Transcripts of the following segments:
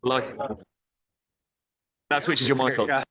Like that switches your mic on.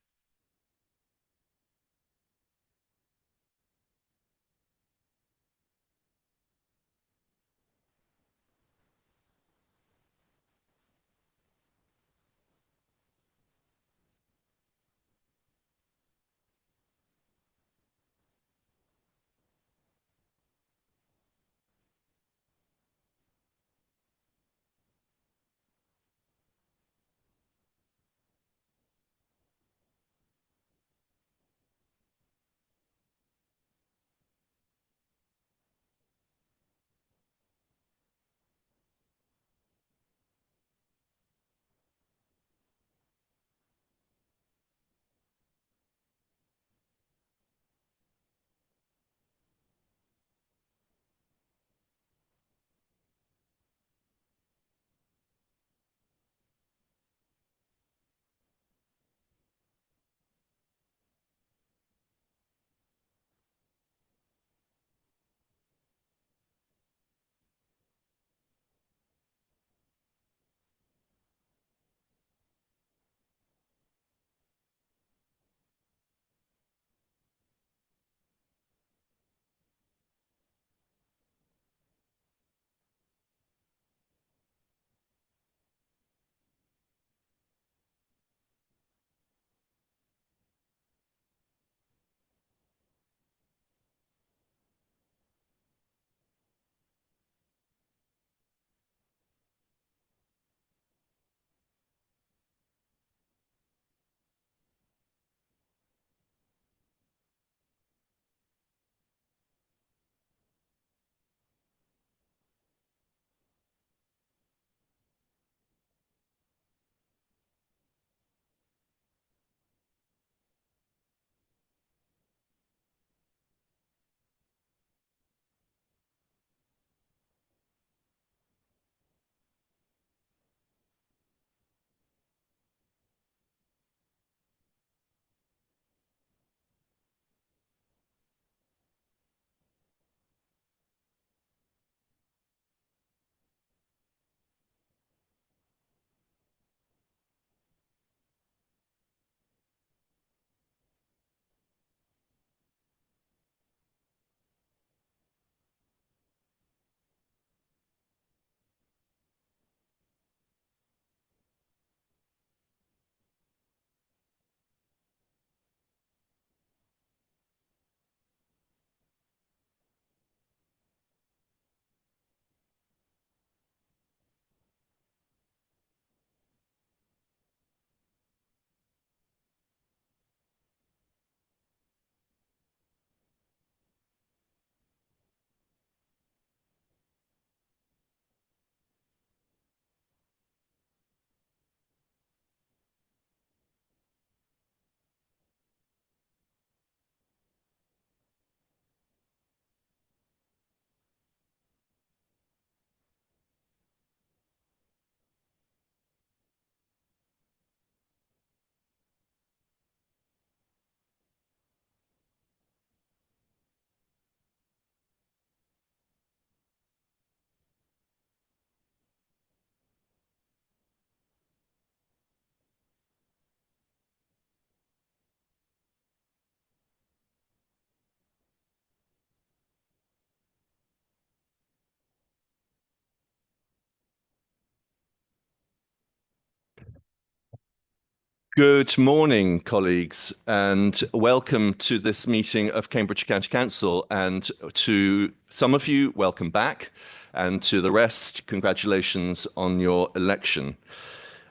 Good morning, colleagues, and welcome to this meeting of Cambridge County Council. And to some of you, welcome back, and to the rest, congratulations on your election.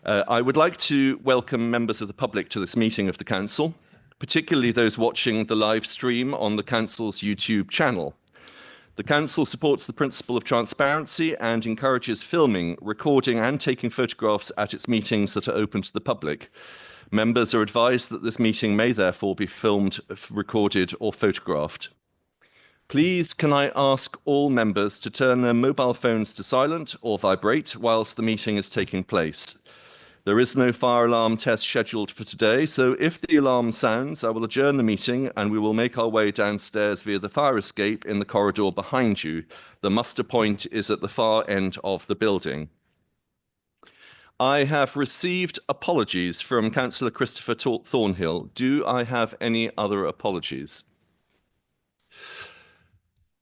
I would like to welcome members of the public to this meeting of the Council, particularly those watching the live stream on the Council's YouTube channel. The Council supports the principle of transparency and encourages filming, recording, and taking photographs at its meetings that are open to the public. Members are advised that this meeting may therefore be filmed, recorded, or photographed. Please, can I ask all members to turn their mobile phones to silent or vibrate whilst the meeting is taking place? There is no fire alarm test scheduled for today, so if the alarm sounds, I will adjourn the meeting and we will make our way downstairs via the fire escape in the corridor behind you. The muster point is at the far end of the building. I have received apologies from Councillor Christopher Thornhill. Do I have any other apologies?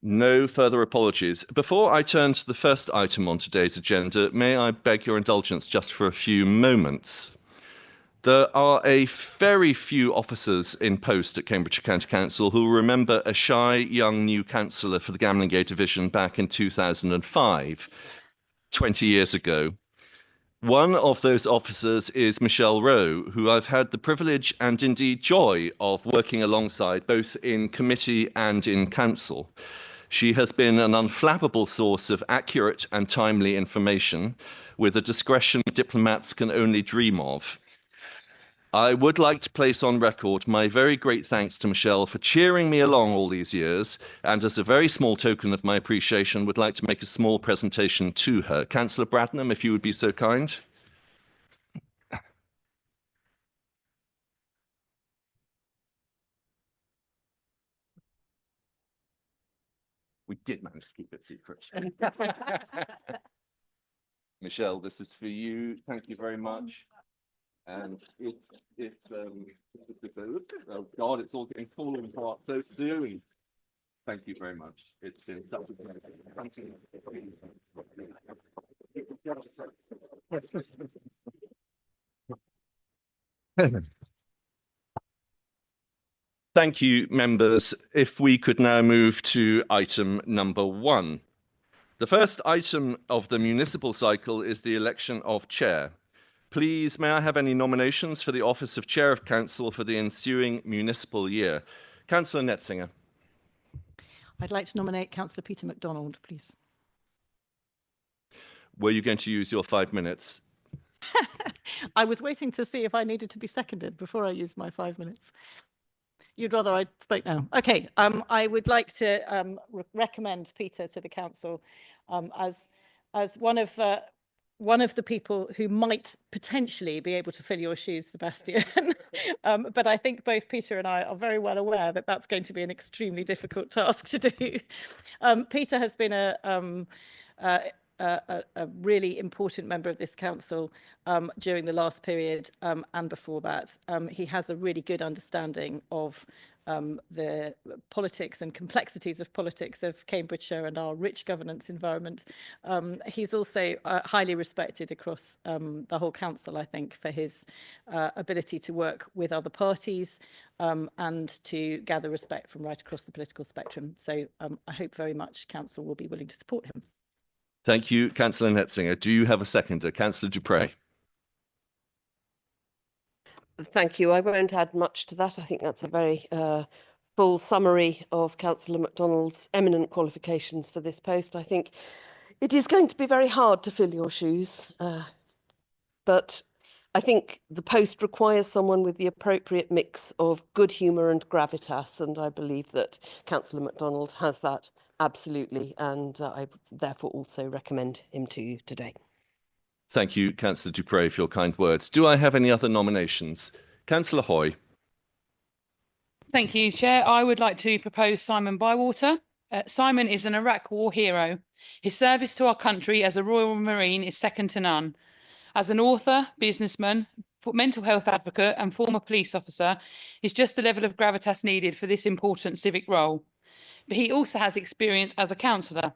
No further apologies. Before I turn to the first item on today's agenda, may I beg your indulgence just for a few moments? There are a very few officers in post at Cambridgeshire County Council who remember a shy young new councillor for the Gamlingay division back in 2005, 20 years ago. One of those officers is Michelle Rowe, who I've had the privilege and indeed joy of working alongside both in committee and in council. She has been an unflappable source of accurate and timely information with a discretion diplomats can only dream of. I would like to place on record my very great thanks to Michelle for cheering me along all these years, and as a very small token of my appreciation, would like to make a small presentation to her. Councillor Bradnam, if you would be so kind. We did manage to keep it secret. Michelle, this is for you. Thank you very much. And oh God, it's all getting falling apart so soon. Thank you very much. It's been such a pleasure. Thank you. Thank you, members. If we could now move to item number 1. The first item of the municipal cycle is the election of chair. Please, may I have any nominations for the office of Chair of Council for the ensuing municipal year? Councillor Netzinger. I'd like to nominate Councillor Peter MacDonald, please. Were you going to use your 5 minutes? I was waiting to see if I needed to be seconded before I used my 5 minutes. You'd rather I spoke now? Okay, I would like to recommend Peter to the council as one of the people who might potentially be able to fill your shoes, Sebastian. But I think both Peter and I are very well aware that that's going to be an extremely difficult task to do. Peter has been a really important member of this council during the last period and before that. He has a really good understanding of the politics and complexities of politics of Cambridgeshire and our rich governance environment. He's also highly respected across the whole council, I think, for his ability to work with other parties and to gather respect from right across the political spectrum. So I hope very much council will be willing to support him. Thank you, Councillor Netzinger. Do you have a seconder? Councillor Dupre. Thank you. I won't add much to that. I think that's a very full summary of Councillor MacDonald's eminent qualifications for this post. I think it is going to be very hard to fill your shoes, but I think the post requires someone with the appropriate mix of good humour and gravitas, and I believe that Councillor MacDonald has that absolutely, and I therefore also recommend him to you today. Thank you, Councillor Dupre, for your kind words. Do I have any other nominations? Councillor Hoy. Thank you, Chair. I would like to propose Simon Bywater. Simon is an Iraq War hero. His service to our country as a Royal Marine is second to none. As an author, businessman, mental health advocate and former police officer, is just the level of gravitas needed for this important civic role. But he also has experience as a councillor,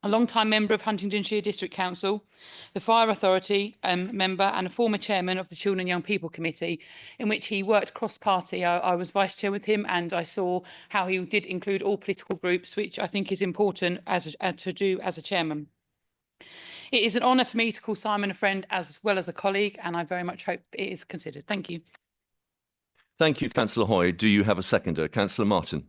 a long-time member of Huntingdonshire District Council, the Fire Authority member and a former chairman of the Children and Young People Committee, in which he worked cross-party. I was vice chair with him and I saw how he did include all political groups, which I think is important to do as a chairman. It is an honour for me to call Simon a friend as well as a colleague, and I very much hope it is considered. Thank you. Thank you, Councillor Hoy. Do you have a seconder? Councillor Martin.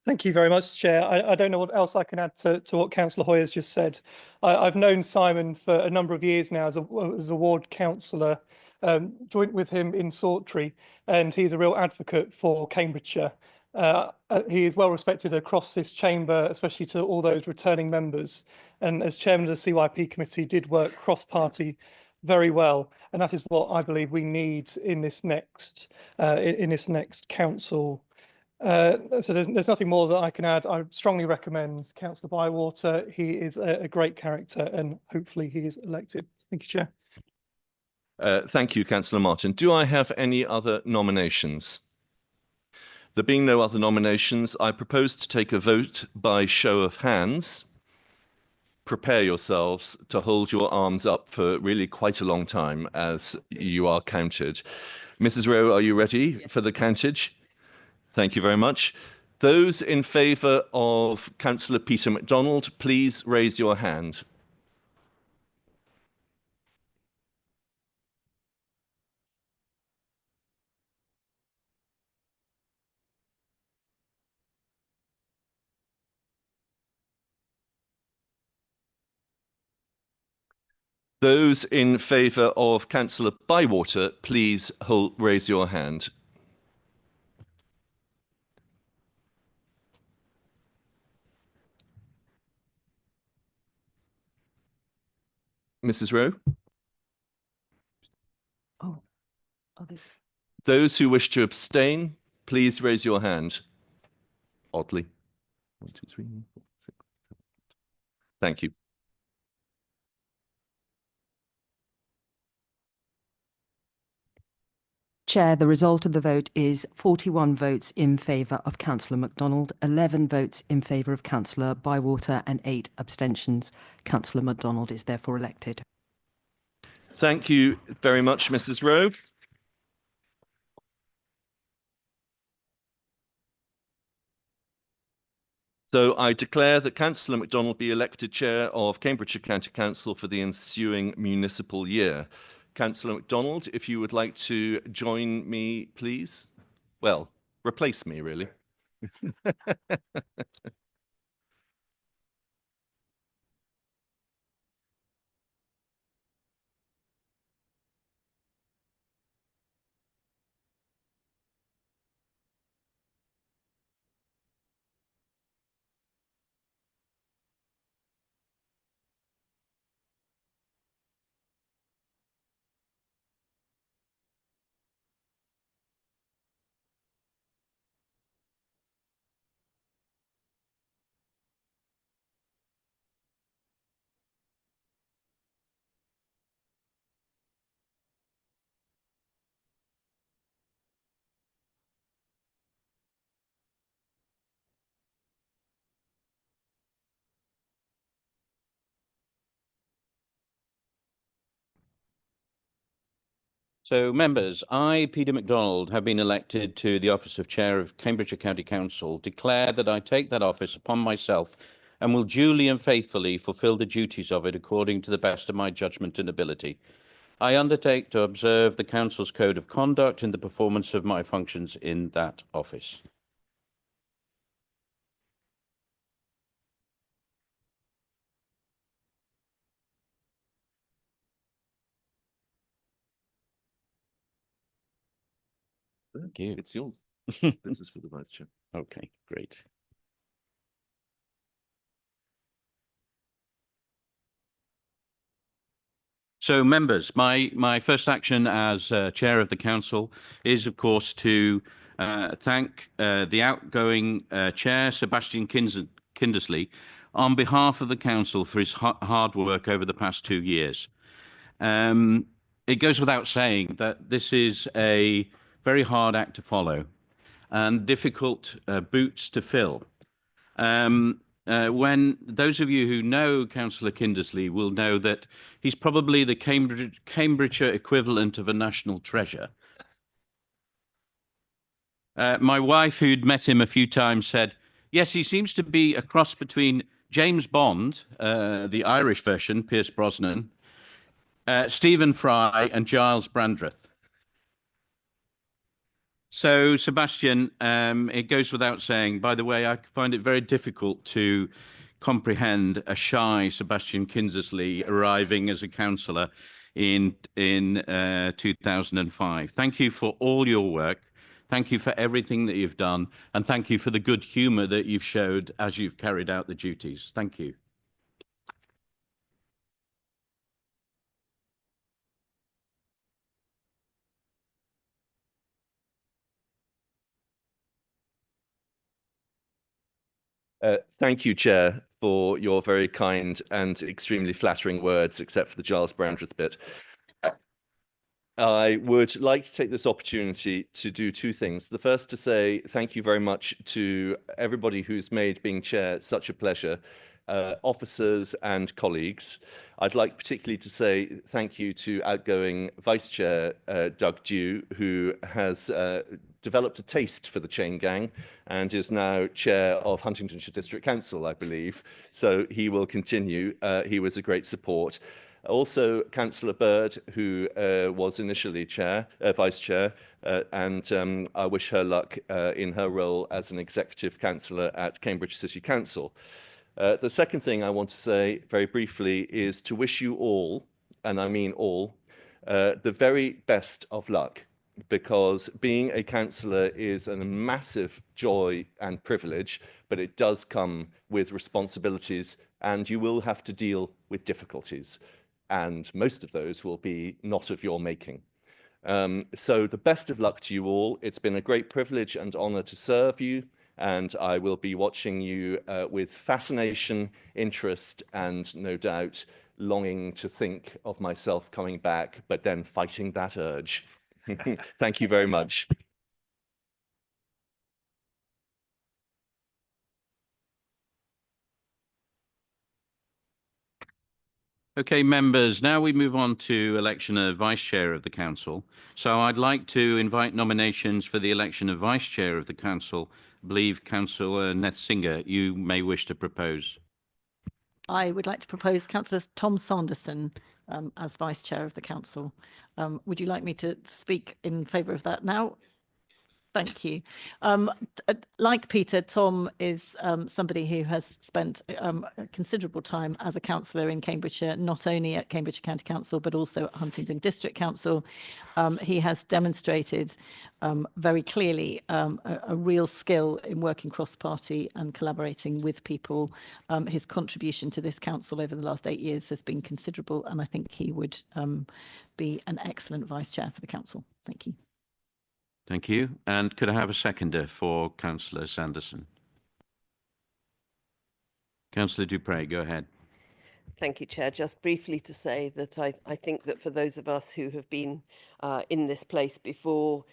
Thank you very much, Chair. I don't know what else I can add to what Councillor Hoy has just said. I've known Simon for a number of years now as a ward councillor, joined with him in Sawtry, and he's a real advocate for Cambridgeshire. He is well respected across this chamber, especially to all those returning members. And as chairman of the CYP committee, did work cross-party very well. And that is what I believe we need in this next council So there's nothing more that I can add. I strongly recommend Councillor Bywater. He is a great character and hopefully he is elected. Thank you, Chair. Thank you, Councillor Martin. Do I have any other nominations? There being no other nominations, I propose to take a vote by show of hands. Prepare yourselves to hold your arms up for really quite a long time as you are counted. Mrs. Rowe, are you ready for the countage? Thank you very much. Those in favour of Councillor Peter MacDonald, please raise your hand. Those in favour of Councillor Bywater, please raise your hand. Mrs. Rowe? Those who wish to abstain, please raise your hand. Oddly. 1, 2, 3, 4, 6. Thank you. Chair, the result of the vote is 41 votes in favour of Councillor MacDonald, 11 votes in favour of Councillor Bywater and 8 abstentions. Councillor MacDonald is therefore elected. Thank you very much, Mrs. Rowe. So I declare that Councillor MacDonald be elected Chair of Cambridgeshire County Council for the ensuing municipal year. Councillor MacDonald, if you would like to join me, please. Well, replace me, really. So, members, I, Peter MacDonald, have been elected to the office of Chair of Cambridgeshire County Council, declare that I take that office upon myself and will duly and faithfully fulfil the duties of it according to the best of my judgment and ability. I undertake to observe the Council's Code of Conduct in the performance of my functions in that office. Thank you. It's yours. This is for the Vice Chair. Okay, great. So, members, my first action as Chair of the Council is, of course, to thank the outgoing Chair, Sebastian Kindersley, on behalf of the Council for his hard work over the past 2 years. It goes without saying that this is a very hard act to follow and difficult boots to fill. When those of you who know Councillor Kindersley will know that he's probably the Cambridgeshire equivalent of a national treasure. My wife, who'd met him a few times, said, yes, he seems to be a cross between James Bond, the Irish version, Pierce Brosnan, Stephen Fry and Giles Brandreth. So, Sebastian, it goes without saying, by the way, I find it very difficult to comprehend a shy Sebastian Kindersley arriving as a councillor in 2005. Thank you for all your work. Thank you for everything that you've done. And thank you for the good humour that you've showed as you've carried out the duties. Thank you. Thank you, Chair, for your very kind and extremely flattering words, except for the Giles Brandreth bit. I would like to take this opportunity to do two things. The first to say thank you very much to everybody who's made being chair such a pleasure, officers and colleagues. I'd like particularly to say thank you to outgoing Vice Chair Doug Dew, who has developed a taste for the chain gang and is now chair of Huntingdonshire District Council, I believe. So he will continue. He was a great support. Also, Councillor Bird, who was initially vice chair, and I wish her luck in her role as an executive councillor at Cambridge City Council. The second thing I want to say very briefly is to wish you all, and I mean all, the very best of luck, because being a councillor is a massive joy and privilege, but it does come with responsibilities, and you will have to deal with difficulties. And most of those will be not of your making. So the best of luck to you all. It's been a great privilege and honour to serve you, and I will be watching you with fascination, interest, and no doubt longing to think of myself coming back, but then fighting that urge. Thank you very much. Okay, members, now we move on to election of Vice Chair of the Council. So I'd like to invite nominations for the election of Vice Chair of the Council. I believe Councillor Nethsinger, you may wish to propose. I would like to propose Councillor Tom Sanderson as Vice Chair of the Council. Would you like me to speak in favour of that now? Thank you. Like Peter, Tom is somebody who has spent considerable time as a councillor in Cambridgeshire, not only at Cambridge County Council, but also at Huntingdon District Council. He has demonstrated very clearly a real skill in working cross-party and collaborating with people. His contribution to this council over the last 8 years has been considerable, and I think he would be an excellent Vice Chair for the council. Thank you. Thank you. And could I have a seconder for Councillor Sanderson? Councillor Dupre, go ahead. Thank you, Chair. Just briefly to say that I think that for those of us who have been in this place before,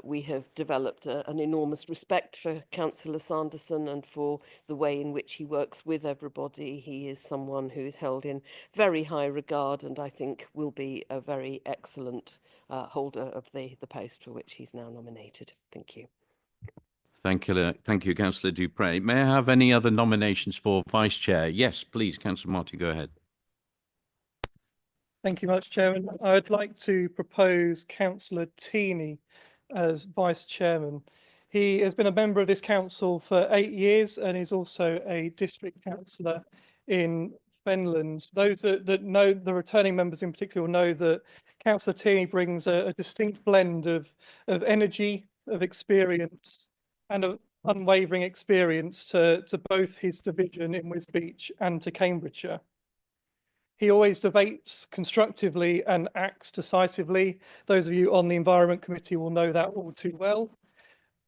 we have developed an enormous respect for Councillor Sanderson and for the way in which he works with everybody. He is someone who is held in very high regard, and I think will be a very excellent holder of the post for which he's now nominated. Thank you. Thank you, Councillor Dupre. May I have any other nominations for Vice Chair? Yes, please, Councillor Marty, go ahead. Thank you much, Chairman. I'd like to propose Councillor Tini as Vice Chairman. He has been a member of this council for 8 years and is also a district councillor in Fenlands. Those that know, the returning members in particular, will know that Councillor Tini brings a distinct blend of energy, of experience, and of unwavering experience to both his division in Wisbech and to Cambridgeshire. He always debates constructively and acts decisively. Those of you on the Environment Committee will know that all too well.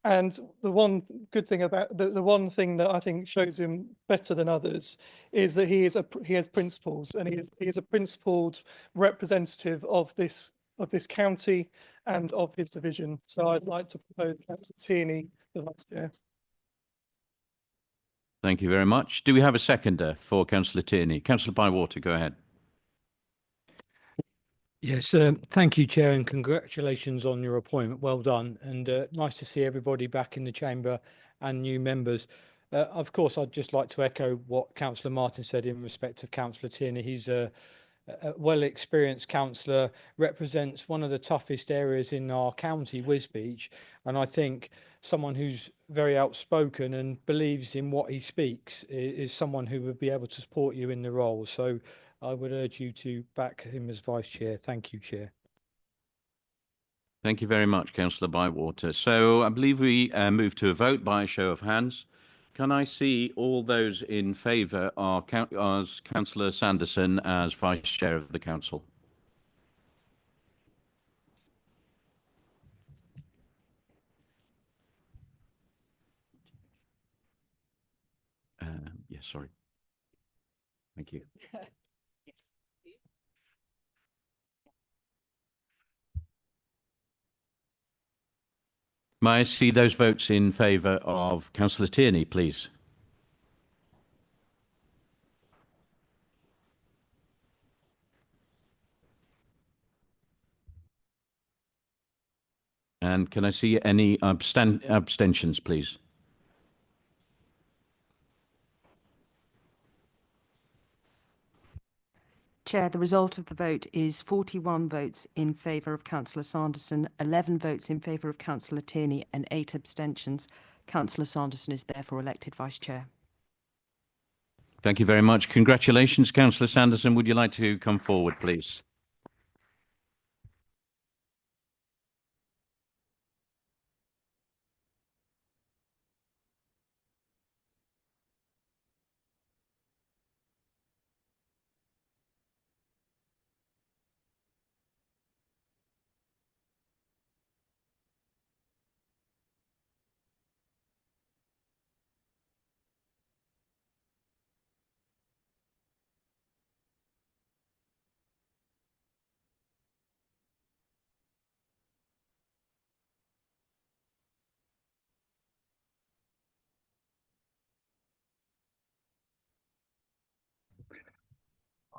And the one good thing about the one thing that I think shows him better than others is that he has principles, and he is a principled representative of this county and of his division. So I'd like to propose Councillor Tierney for Vice Chair. Thank you very much. Do we have a seconder for Councillor Tierney? Councillor Bywater, go ahead. Yes, thank you, Chair, and congratulations on your appointment. Well done, and nice to see everybody back in the chamber and new members. Of course, I'd just like to echo what Councillor Martin said in respect of Councillor Tierney. He's a well-experienced councillor, represents one of the toughest areas in our county, Wisbech, and I think someone who's very outspoken and believes in what he speaks is someone who would be able to support you in the role. So I would urge you to back him as Vice Chair. Thank you, Chair. Thank you very much, Councillor Bywater. So I believe we move to a vote by a show of hands. Can I see all those in favour of Councillor Sanderson as Vice Chair of the Council? Yes, sorry. Thank you. May I see those votes in favour of Councillor Tierney, please? And can I see any abstentions, please? Chair, the result of the vote is 41 votes in favour of Councillor Sanderson, 11 votes in favour of Councillor Tierney and 8 abstentions. Councillor Sanderson is therefore elected Vice Chair. Thank you very much. Congratulations, Councillor Sanderson. Would you like to come forward, please?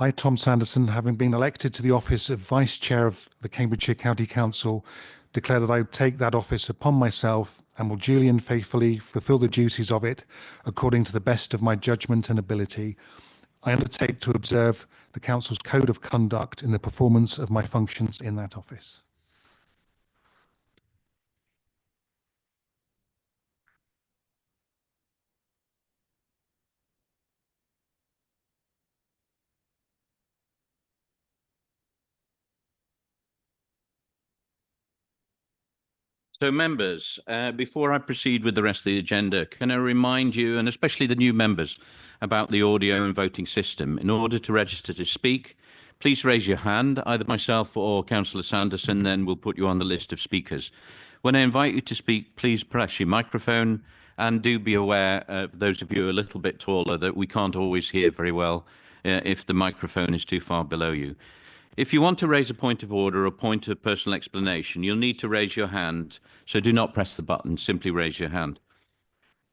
I, Tom Sanderson, having been elected to the office of Vice Chair of the Cambridgeshire County Council, declare that I take that office upon myself and will duly and faithfully fulfil the duties of it according to the best of my judgment and ability. I undertake to observe the Council's Code of Conduct in the performance of my functions in that office. So, members, before I proceed with the rest of the agenda, can I remind you, and especially the new members, about the audio and voting system? In order to register to speak, please raise your hand, either myself or Councillor Sanderson, then we'll put you on the list of speakers. When I invite you to speak, please press your microphone, and do be aware, those of you a little bit taller, that we can't always hear very well if the microphone is too far below you. If you want to raise a point of order or a point of personal explanation, you'll need to raise your hand, so do not press the button, simply raise your hand.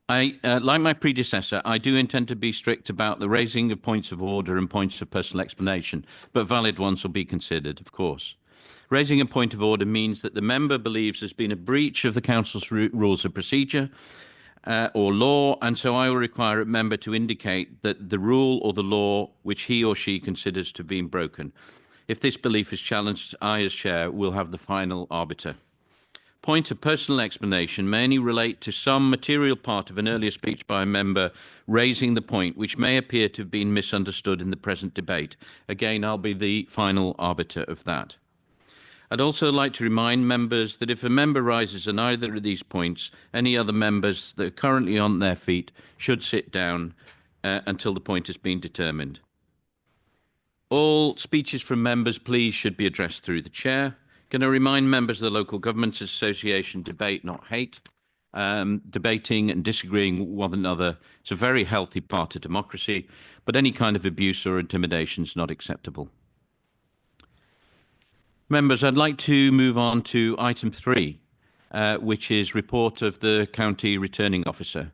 Like my predecessor, I do intend to be strict about the raising of points of order and points of personal explanation, but valid ones will be considered, of course. Raising a point of order means that the member believes there's been a breach of the Council's rules of procedure or law, and so I will require a member to indicate that the rule or the law which he or she considers to have been broken. If this belief is challenged, I, as Chair, will have the final arbiter. Point of personal explanation may only relate to some material part of an earlier speech by a member raising the point which may appear to have been misunderstood in the present debate. Again, I'll be the final arbiter of that. I'd also like to remind members that if a member rises on either of these points, any other members that are currently on their feet should sit down until the point has been determined. All speeches from members, please, should be addressed through the chair. Can I remind members of the Local Governments Association, debate, not hate. Debating and disagreeing with one another is a very healthy part of democracy, but any kind of abuse or intimidation is not acceptable. Members, I'd like to move on to item 3, which is report of the County Returning Officer.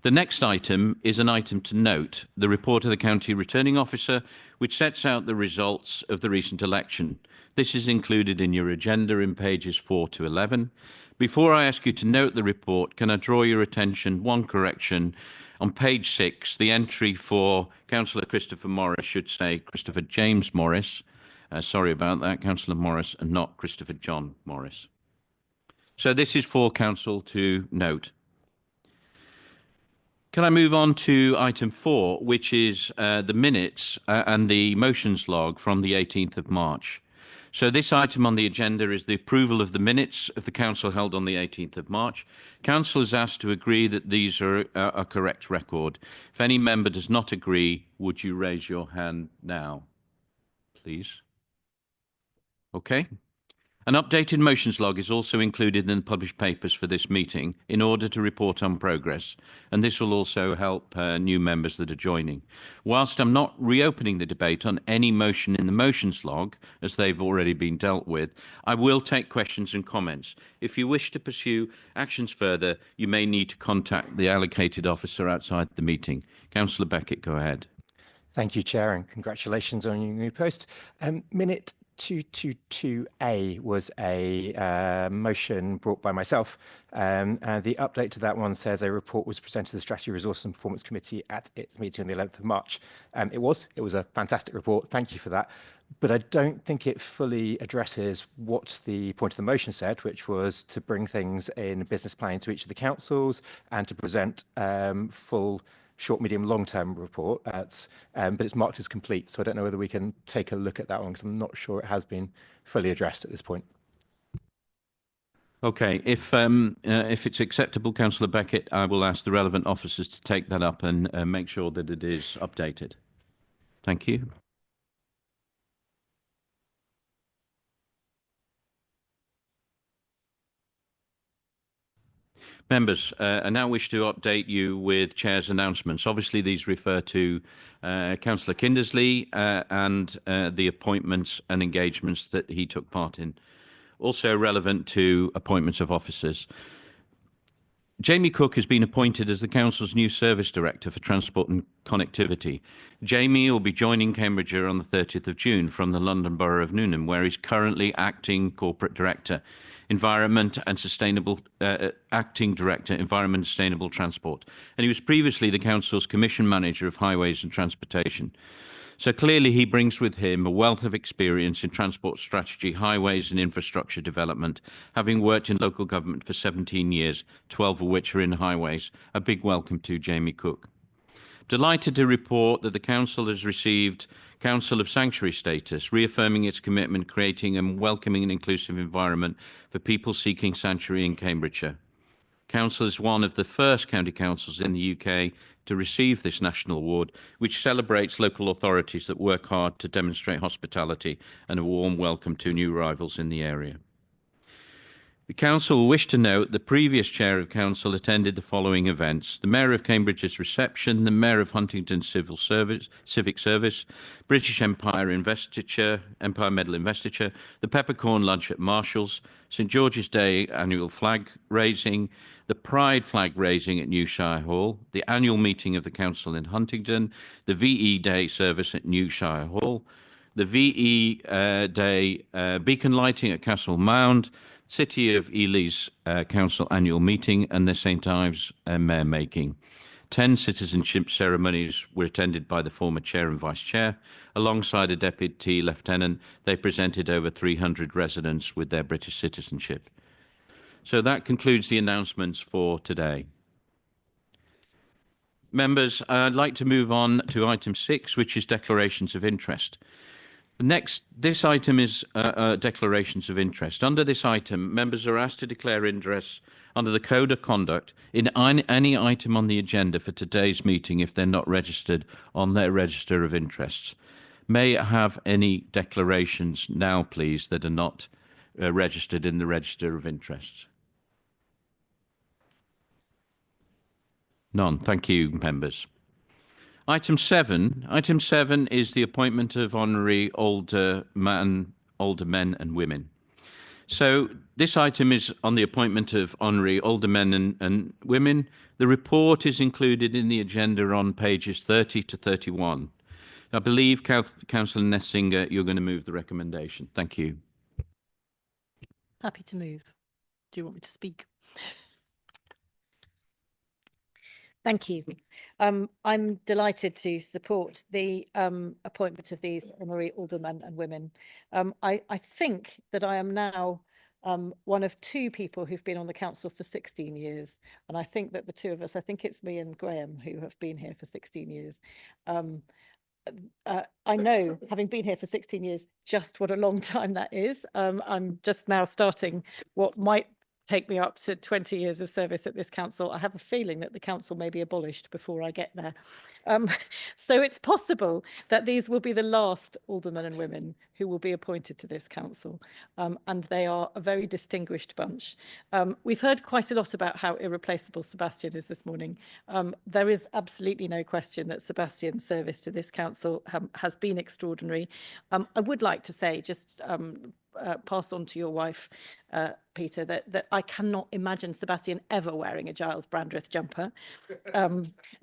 The next item is an item to note, the report of the County Returning Officer, which sets out the results of the recent election. This is included in your agenda in pages 4 to 11. Before I ask you to note the report, can I draw your attention, one correction. On page 6, the entry for Councillor Christopher Morris should say Christopher James Morris. Sorry about that, Councillor Morris, and not Christopher John Morris. So this is for Council to note. Can I move on to item 4, which is the minutes and the motions log from the 18th of March. So this item on the agenda is the approval of the minutes of the Council held on the 18th of March. Council is asked to agree that these are a correct record. If any member does not agree, would you raise your hand now, please? Okay. An updated motions log is also included in the published papers for this meeting in order to report on progress, and this will also help new members that are joining. Whilst I'm not reopening the debate on any motion in the motions log, as they've already been dealt with, I will take questions and comments. If you wish to pursue actions further, you may need to contact the allocated officer outside the meeting. Councillor Beckett, go ahead. Thank you, Chair, and congratulations on your new post. Minute 222A was a motion brought by myself, and the update to that one says a report was presented to the Strategy, Resource and Performance Committee at its meeting on the 11th of March. It was a fantastic report. Thank you for that. But I don't think it fully addresses what the point of the motion said, which was to bring things in business planning to each of the councils and to present full short, medium, long-term report, but it's marked as complete. So I don't know whether we can take a look at that one because I'm not sure it has been fully addressed at this point. Okay, if it's acceptable, Councillor Beckett, I will ask the relevant officers to take that up and make sure that it is updated. Thank you. Members, I now wish to update you with Chair's announcements. Obviously, these refer to Councillor Kindersley and the appointments and engagements that he took part in. Also relevant to appointments of officers. Jamie Cook has been appointed as the Council's new Service Director for Transport and Connectivity. Jamie will be joining Cambridgeshire on the 30th of June from the London Borough of Newnham, where he's currently Acting Corporate Director, Environment and Sustainable, Acting Director, Environment and Sustainable Transport. And he was previously the Council's Commission Manager of Highways and Transportation. So clearly he brings with him a wealth of experience in transport strategy, highways and infrastructure development, having worked in local government for 17 years, 12 of which are in highways. A big welcome to Jamie Cook. Delighted to report that the Council has received Council of Sanctuary status, reaffirming its commitment creating a welcoming and inclusive environment for people seeking sanctuary in Cambridgeshire. Council is one of the first county councils in the UK to receive this national award, which celebrates local authorities that work hard to demonstrate hospitality and a warm welcome to new arrivals in the area. The Council will wish to note the previous Chair of Council attended the following events: the Mayor of Cambridge's reception, the Mayor of Huntingdon's Civic Service, British Empire Medal investiture, the Peppercorn Lunch at Marshall's, St George's Day annual flag raising, the Pride flag raising at New Shire Hall, the annual meeting of the Council in Huntingdon, the VE Day service at New Shire Hall, the VE Day beacon lighting at Castle Mound, City of Ely's Council annual meeting, and the St Ives mayor making. 10 citizenship ceremonies were attended by the former Chair and Vice Chair. Alongside a Deputy Lieutenant, they presented over 300 residents with their British citizenship. So that concludes the announcements for today. Members, I'd like to move on to item 6, which is declarations of interest. This item is declarations of interest. Under this item, members are asked to declare interest under the Code of Conduct in any item on the agenda for today's meeting if they're not registered on their register of interests. May I have any declarations now, please, that are not registered in the register of interests? None. Thank you, members. Item 7 is the appointment of honorary aldermen and women. So this item is on the appointment of honorary aldermen and women. The report is included in the agenda on pages 30 to 31. I believe, Councillor Nessinger, you're going to move the recommendation. Thank you. Happy to move. Do you want me to speak? Thank you. I'm delighted to support the appointment of these honorary aldermen and women. I think that I am now one of 2 people who've been on the council for 16 years. And I think that the 2 of us, I think it's me and Graham, who have been here for 16 years. I know, having been here for 16 years, just what a long time that is. I'm just now starting what might take me up to 20 years of service at this council. I have a feeling that the council may be abolished before I get there. So it's possible that these will be the last aldermen and women who will be appointed to this council, and they are a very distinguished bunch. We've heard quite a lot about how irreplaceable Sebastian is this morning. There is absolutely no question that Sebastian's service to this council has been extraordinary. I would like to say, just pass on to your wife, Peter, that I cannot imagine Sebastian ever wearing a Giles Brandreth jumper.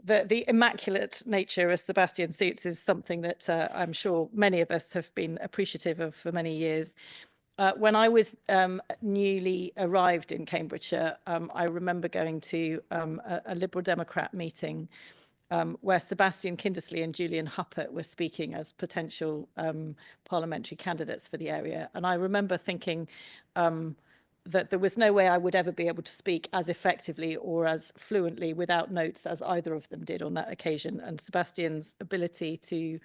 The immaculate nature of Sebastian's suits is something that I'm sure many of us have been appreciative of for many years. When I was newly arrived in Cambridgeshire, I remember going to a Liberal Democrat meeting where Sebastian Kindersley and Julian Huppert were speaking as potential parliamentary candidates for the area. And I remember thinking that there was no way I would ever be able to speak as effectively or as fluently without notes as either of them did on that occasion. And Sebastian's ability to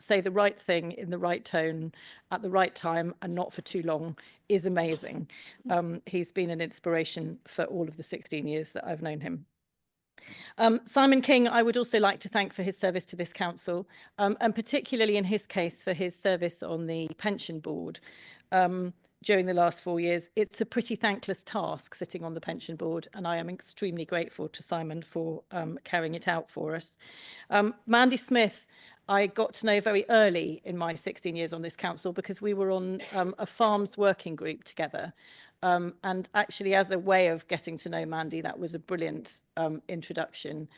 say the right thing in the right tone at the right time and not for too long is amazing. He's been an inspiration for all of the 16 years that I've known him. Simon King, I would also like to thank for his service to this council, and particularly in his case for his service on the pension board during the last 4 years. It's a pretty thankless task sitting on the pension board, and I am extremely grateful to Simon for carrying it out for us. Mandy Smith, I got to know very early in my 16 years on this council because we were on a farms working group together. And actually, as a way of getting to know Mandy, that was a brilliant introduction.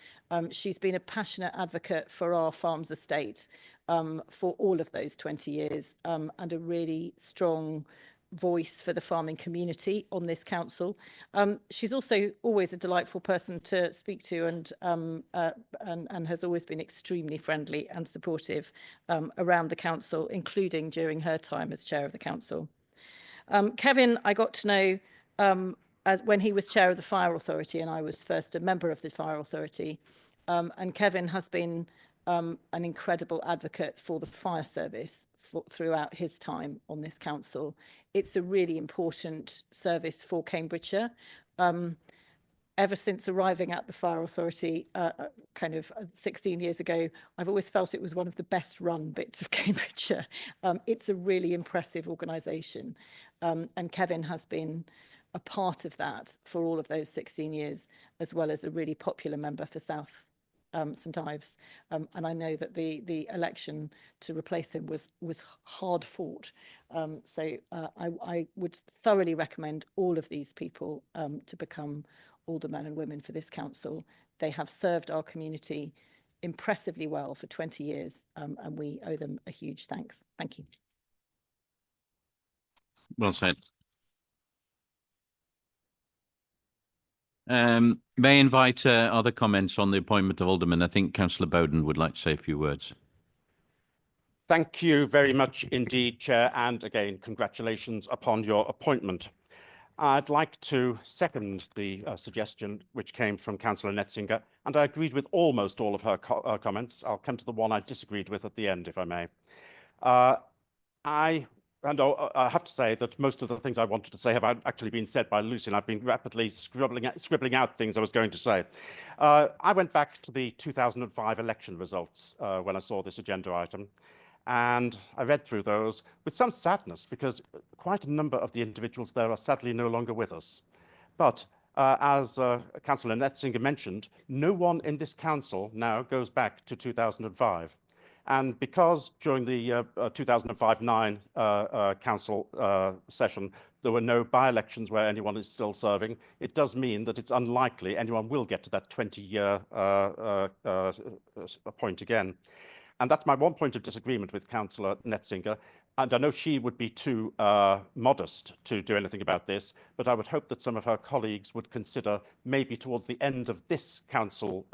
She's been a passionate advocate for our farms estate for all of those 20 years and a really strong voice for the farming community on this council. She's also always a delightful person to speak to and has always been extremely friendly and supportive around the council, including during her time as chair of the council. Kevin, I got to know as when he was chair of the Fire Authority and I was first a member of the Fire Authority. And Kevin has been an incredible advocate for the fire service throughout his time on this council. It's a really important service for Cambridgeshire. Ever since arriving at the Fire Authority kind of 16 years ago, I've always felt it was one of the best run bits of Cambridgeshire. It's a really impressive organisation. And Kevin has been a part of that for all of those 16 years, as well as a really popular member for South St Ives. And I know that the election to replace him was hard fought. So I would thoroughly recommend all of these people to become aldermen and women for this council. They have served our community impressively well for 20 years, and we owe them a huge thanks. Thank you. Well said. May I invite other comments on the appointment of aldermen? I think Councillor Bowden would like to say a few words. Thank you very much indeed, Chair, and again, congratulations upon your appointment. I'd like to second the suggestion which came from Councillor Netzinger, and I agreed with almost all of her comments. I'll come to the one I disagreed with at the end, if I may. I have to say that most of the things I wanted to say have actually been said by Lucy, and I've been rapidly scribbling out things I was going to say. I went back to the 2005 election results when I saw this agenda item, and I read through those with some sadness because quite a number of the individuals there are sadly no longer with us. But as Councillor Netzinger mentioned, no one in this council now goes back to 2005. And because during the 2005-9 council session, there were no by-elections where anyone is still serving, it does mean that it's unlikely anyone will get to that 20-year point again. And that's my one point of disagreement with Councillor Netzinger. And I know she would be too modest to do anything about this, but I would hope that some of her colleagues would consider maybe towards the end of this council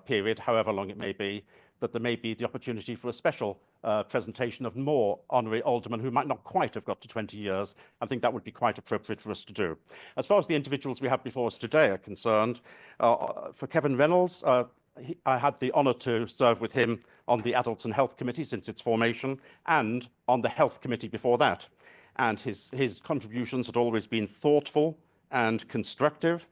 period, however long it may be, that there may be the opportunity for a special presentation of more honorary aldermen who might not quite have got to 20 years. I think that would be quite appropriate for us to do. As far as the individuals we have before us today are concerned, for Kevin Reynolds, I had the honour to serve with him on the Adults and Health Committee since its formation and on the Health Committee before that. And his contributions had always been thoughtful, and constructive.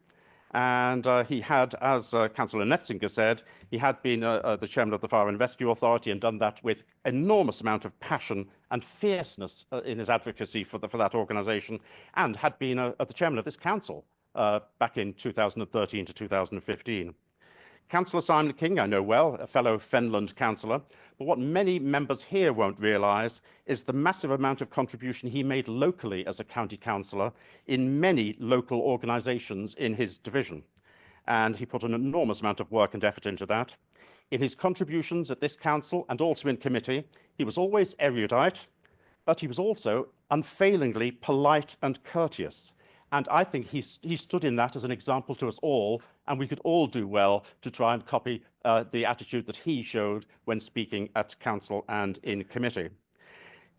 And he had, as Councillor Netzinger said, he had been the chairman of the Fire and Rescue Authority and done that with enormous amount of passion and fierceness in his advocacy for that organisation, and had been the chairman of this council back in 2013 to 2015. Councillor Simon King, I know well, a fellow Fenland councillor, but what many members here won't realise is the massive amount of contribution he made locally as a county councillor in many local organisations in his division. And he put an enormous amount of work and effort into that. In his contributions at this council and also in committee, he was always erudite, but he was also unfailingly polite and courteous. And I think he stood in that as an example to us all, and we could all do well to try and copy the attitude that he showed when speaking at council and in committee.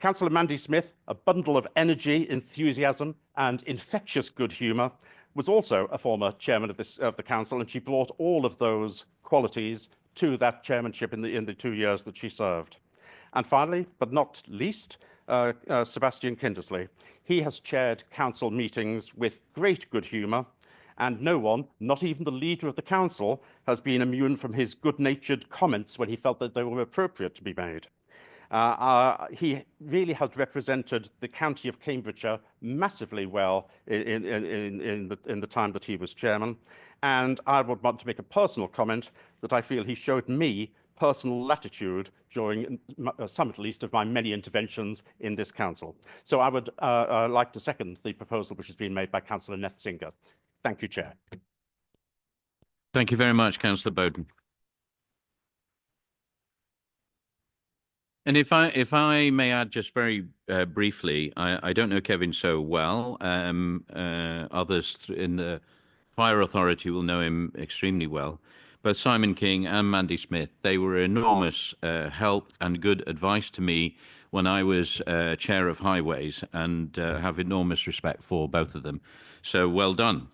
Councillor Mandy Smith, a bundle of energy, enthusiasm, and infectious good humour, was also a former chairman of the council, and she brought all of those qualities to that chairmanship in the 2 years that she served. And finally, but not least, Sebastian Kindersley. He has chaired council meetings with great good humour, and no one, not even the leader of the council, has been immune from his good-natured comments when he felt that they were appropriate to be made. He really has represented the county of Cambridgeshire massively well in the time that he was chairman, and I would want to make a personal comment that I feel he showed me personal latitude during some, at least, of my many interventions in this council. So I would like to second the proposal which has been made by Councillor Netzinger. Thank you, Chair. Thank you very much, Councillor Bowden. And if I may add just very briefly, I don't know Kevin so well. Others in the Fire Authority will know him extremely well. Both Simon King and Mandy Smith, they were enormous help and good advice to me when I was chair of Highways, and have enormous respect for both of them. So well done.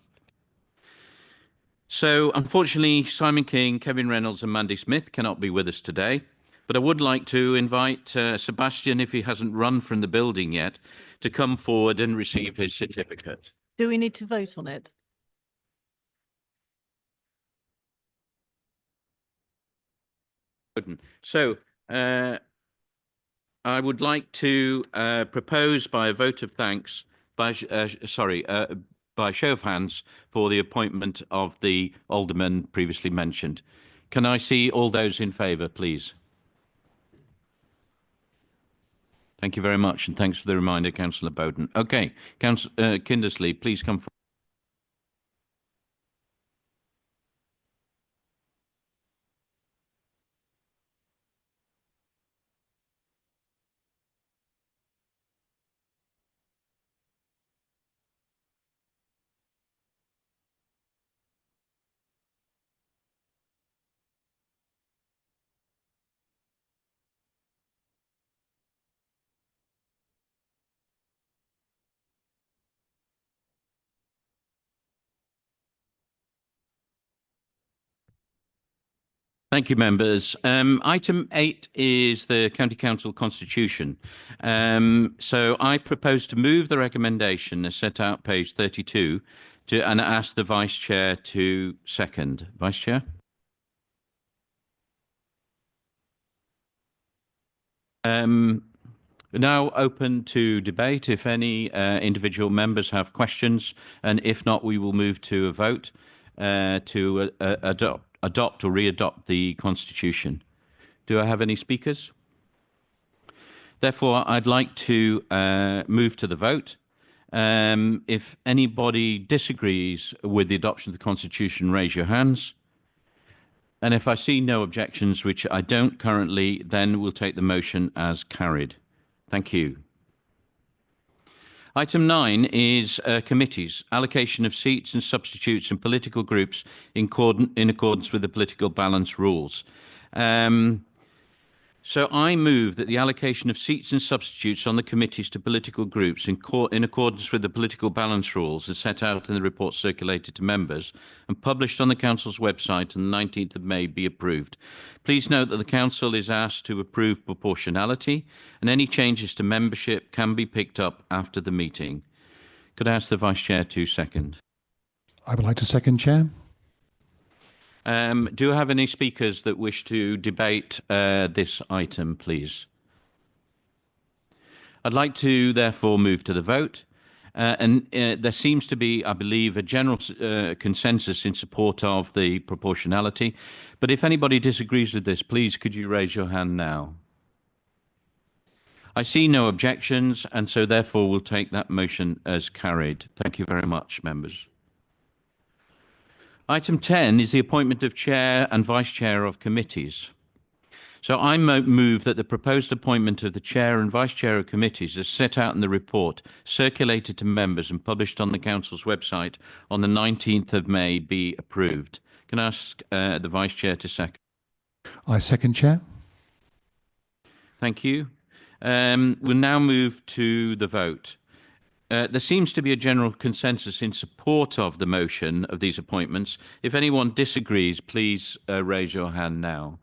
So unfortunately, Simon King, Kevin Reynolds and Mandy Smith cannot be with us today, but I would like to invite Sebastian, if he hasn't run from the building yet, to come forward and receive his certificate. Do we need to vote on it? So I would like to propose by a vote of thanks, by show of hands, for the appointment of the alderman previously mentioned. Can I see all those in favour, please? Thank you very much, and thanks for the reminder, Councillor Bowden. Okay, Councillor Kindersley, please come forward. Thank you, members. Item 8 is the County Council Constitution. So I propose to move the recommendation as set out page 32 and ask the Vice Chair to second. Vice Chair? Now open to debate if any individual members have questions, and if not, we will move to a vote to adopt or re-adopt the Constitution. Do I have any speakers? Therefore, I'd like to move to the vote. If anybody disagrees with the adoption of the Constitution, raise your hands. And if I see no objections, which I don't currently, then we'll take the motion as carried. Thank you. Item 9 is committees, allocation of seats and substitutes in political groups in accordance with the political balance rules. So I move that the allocation of seats and substitutes on the committees to political groups in accordance with the political balance rules as set out in the report circulated to members and published on the Council's website on the 19th of May be approved. Please note that the Council is asked to approve proportionality, and any changes to membership can be picked up after the meeting. Could I ask the Vice Chair to second? I would like to second, Chair. Do I have any speakers that wish to debate this item, please? I'd like to therefore move to the vote. There seems to be, I believe, a general consensus in support of the proportionality. But if anybody disagrees with this, please could you raise your hand now? I see no objections, and so therefore we'll take that motion as carried. Thank you very much, members. Item 10 is the appointment of chair and vice chair of committees. So I move that the proposed appointment of the chair and vice chair of committees as set out in the report circulated to members and published on the council's website on the 19th of May be approved. Can I ask the vice chair to second? I second, Chair. Thank you. We'll now move to the vote. There seems to be a general consensus in support of the motion of these appointments. If anyone disagrees, please raise your hand now.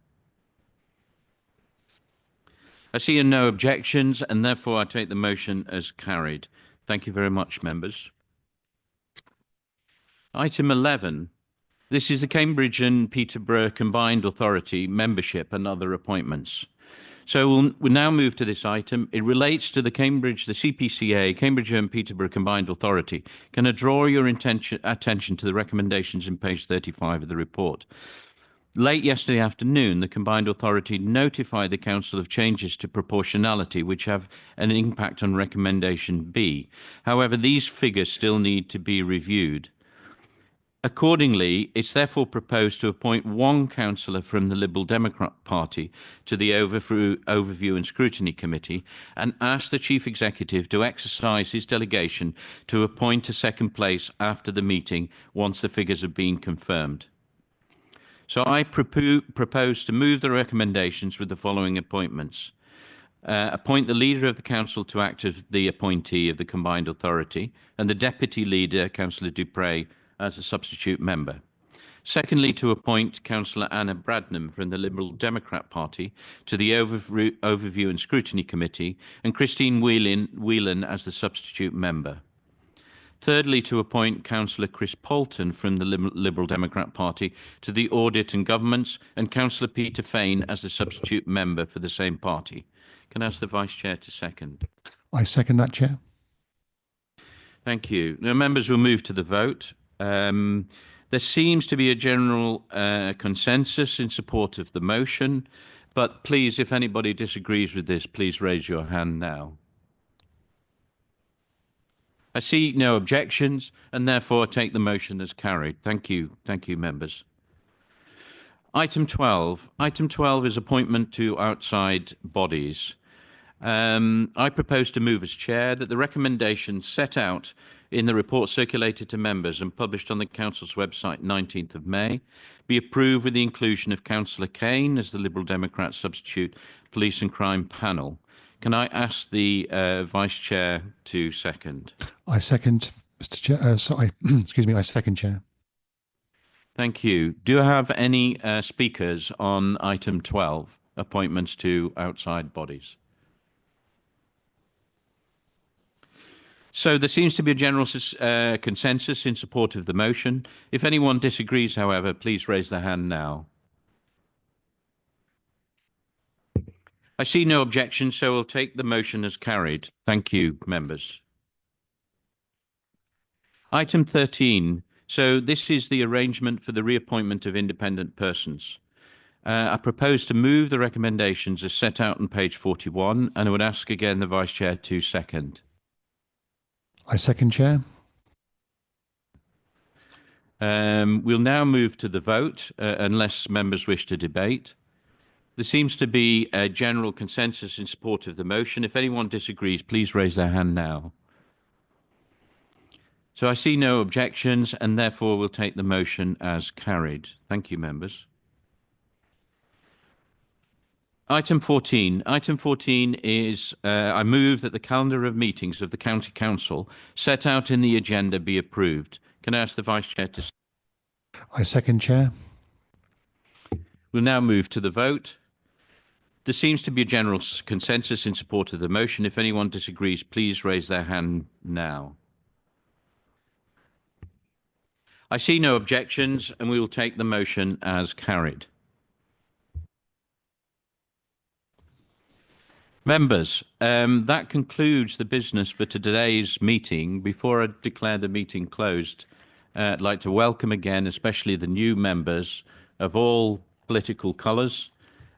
I see no objections, and therefore I take the motion as carried. Thank you very much, members. Item 11. This is the Cambridge and Peterborough Combined Authority membership and other appointments. So we'll now move to this item. It relates to the CPCA, Cambridge and Peterborough Combined Authority. Can I draw your attention to the recommendations in page 35 of the report? Late yesterday afternoon, the Combined Authority notified the Council of changes to proportionality which have an impact on Recommendation B. However, these figures still need to be reviewed. Accordingly, it's therefore proposed to appoint one councillor from the Liberal Democrat Party to the Overview and Scrutiny Committee and ask the Chief Executive to exercise his delegation to appoint a second place after the meeting once the figures have been confirmed. So I propose to move the recommendations with the following appointments. Appoint the leader of the council to act as the appointee of the Combined Authority and the deputy leader, Councillor Dupre, as a substitute member. Secondly, to appoint Councillor Anna Bradnam from the Liberal Democrat Party to the Overview and Scrutiny Committee and Christine Whelan as the substitute member. Thirdly, to appoint Councillor Chris Poulton from the Liberal Democrat Party to the Audit and Governments and Councillor Peter Fain as the substitute member for the same party. Can I ask the Vice Chair to second? I second that, Chair. Thank you. Now, members will move to the vote. There seems to be a general consensus in support of the motion, but please, if anybody disagrees with this, please raise your hand now. I see no objections, and therefore I take the motion as carried. Thank you. Thank you, members. Item 12. Item 12 is appointment to outside bodies. I propose to move as chair that the recommendations set out in the report circulated to members and published on the Council's website 19th of May be approved with the inclusion of Councillor Kane as the Liberal Democrat substitute police and crime panel. Can I ask the Vice Chair to second? I second, Mr. Chair. Sorry, excuse me, I second, Chair. Thank you. Do I have any speakers on item 12, appointments to outside bodies? So there seems to be a general consensus in support of the motion. If anyone disagrees, however, please raise their hand now. I see no objection, so we'll take the motion as carried. Thank you, members. Item 13. So this is the arrangement for the reappointment of independent persons. I propose to move the recommendations as set out on page 41, and I would ask again the Vice Chair to second. I second, Chair. We'll now move to the vote, unless members wish to debate. There seems to be a general consensus in support of the motion. If anyone disagrees, please raise their hand now. So I see no objections, and therefore we'll take the motion as carried. Thank you, members. Item 14. Item 14 is I move that the calendar of meetings of the County Council set out in the agenda be approved. Can I ask the Vice Chair to... I second, Chair. We'll now move to the vote. There seems to be a general consensus in support of the motion. If anyone disagrees, please raise their hand now. I see no objections, and we will take the motion as carried. Members, that concludes the business for today's meeting. Before I declare the meeting closed, I'd like to welcome again, especially the new members of all political colours.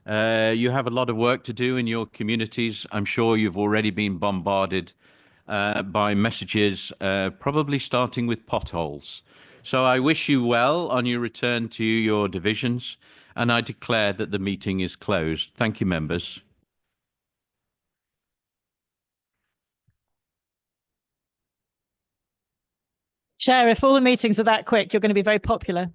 You have a lot of work to do in your communities. I'm sure you've already been bombarded by messages, probably starting with potholes. So I wish you well on your return to your divisions, and I declare that the meeting is closed. Thank you, members. Chair, if all the meetings are that quick, you're going to be very popular.